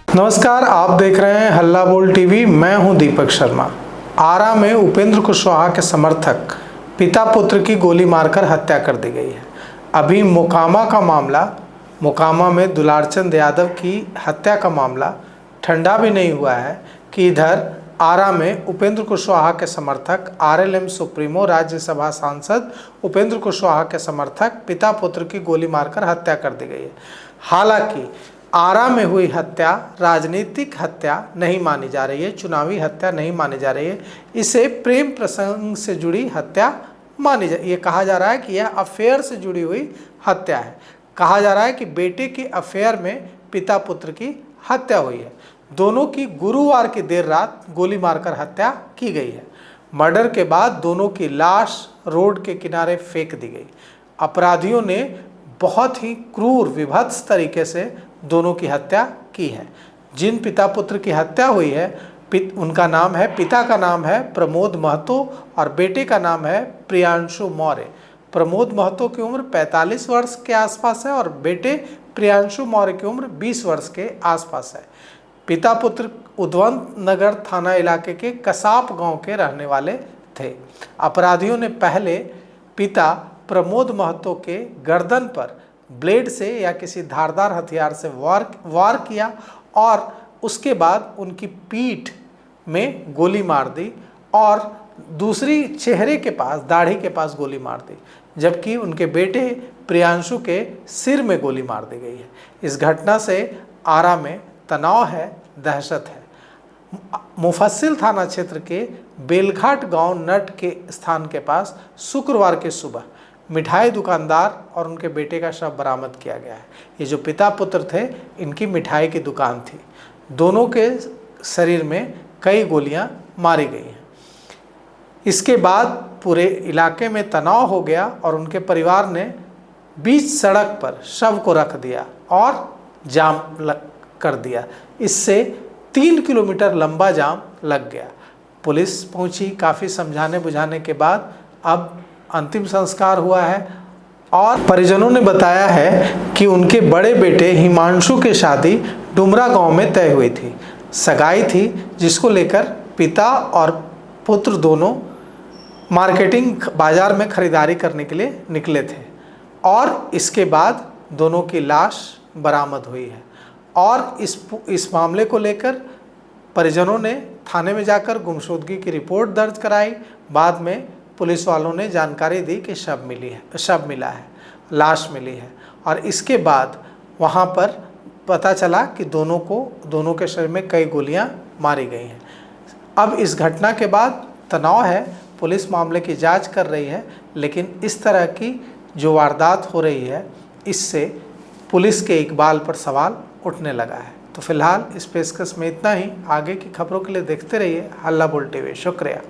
नमस्कार, आप देख रहे हैं हल्ला बोल टीवी। मैं हूं दीपक शर्मा। आरा में उपेंद्र कुशवाहा के समर्थक पिता पुत्र की गोली मारकर हत्या कर दी गई है। अभी मोकामा में दुलारचंद यादव की हत्या का मामला ठंडा भी नहीं हुआ है कि इधर आरा में उपेंद्र कुशवाहा के समर्थक आरएलएम सुप्रीमो राज्यसभा सांसद उपेंद्र कुशवाहा के समर्थक पिता पुत्र की गोली मारकर हत्या कर दी गई है। हालांकि आरा में हुई हत्या राजनीतिक हत्या नहीं मानी जा रही है, चुनावी हत्या नहीं मानी जा रही है। इसे प्रेम प्रसंग से जुड़ी हत्या मानी ये कहा जा रहा है कि यह अफेयर से जुड़ी हुई हत्या है। कहा जा रहा है कि बेटे के अफेयर में पिता पुत्र की हत्या हुई है। दोनों की गुरुवार की देर रात गोली मारकर हत्या की गई है। मर्डर के बाद दोनों की लाश रोड के किनारे फेंक दी गई। अपराधियों ने बहुत ही क्रूर विभत्स तरीके से दोनों की हत्या की है। जिन पिता पुत्र की हत्या हुई है उनका नाम है, पिता का नाम है प्रमोद महतो और बेटे का नाम है प्रियांशु मौर्य। प्रमोद महतो की उम्र 45 वर्ष के आसपास है और बेटे प्रियांशु मौर्य की उम्र 20 वर्ष के आसपास है। पिता पुत्र उद्वंत नगर थाना इलाके के कसाप गांव के रहने वाले थे। अपराधियों ने पहले पिता प्रमोद महतो के गर्दन पर ब्लेड से या किसी धारदार हथियार से वार किया और उसके बाद उनकी पीठ में गोली मार दी और दूसरी चेहरे के पास, दाढ़ी के पास गोली मार दी, जबकि उनके बेटे प्रियांशु के सिर में गोली मार दी गई है। इस घटना से आरा में तनाव है, दहशत है। मुफस्सिल थाना क्षेत्र के बेलघाट गांव नट के स्थान के पास शुक्रवार की सुबह मिठाई दुकानदार और उनके बेटे का शव बरामद किया गया है। ये जो पिता पुत्र थे, इनकी मिठाई की दुकान थी। दोनों के शरीर में कई गोलियां मारी गई हैं। इसके बाद पूरे इलाके में तनाव हो गया और उनके परिवार ने बीच सड़क पर शव को रख दिया और जाम कर दिया। इससे 3 किलोमीटर लंबा जाम लग गया। पुलिस पहुंची, काफ़ी समझाने बुझाने के बाद अब अंतिम संस्कार हुआ है और परिजनों ने बताया है कि उनके बड़े बेटे हिमांशु की शादी डुमरा गांव में तय हुई थी। सगाई थी जिसको लेकर पिता और पुत्र दोनों मार्केटिंग बाजार में खरीदारी करने के लिए निकले थे और इसके बाद दोनों की लाश बरामद हुई है। और इस मामले को लेकर परिजनों ने थाने में जाकर गुमशुदगी की रिपोर्ट दर्ज कराई। बाद में पुलिस वालों ने जानकारी दी कि शव मिला है, लाश मिली है और इसके बाद वहां पर पता चला कि दोनों के शरीर में कई गोलियां मारी गई हैं। अब इस घटना के बाद तनाव है, पुलिस मामले की जांच कर रही है, लेकिन इस तरह की जो वारदात हो रही है इससे पुलिस के इकबाल पर सवाल उठने लगा है। तो फिलहाल इस पेशकश में इतना ही। आगे की खबरों के लिए देखते रहिए हल्ला बोल टीवी। शुक्रिया।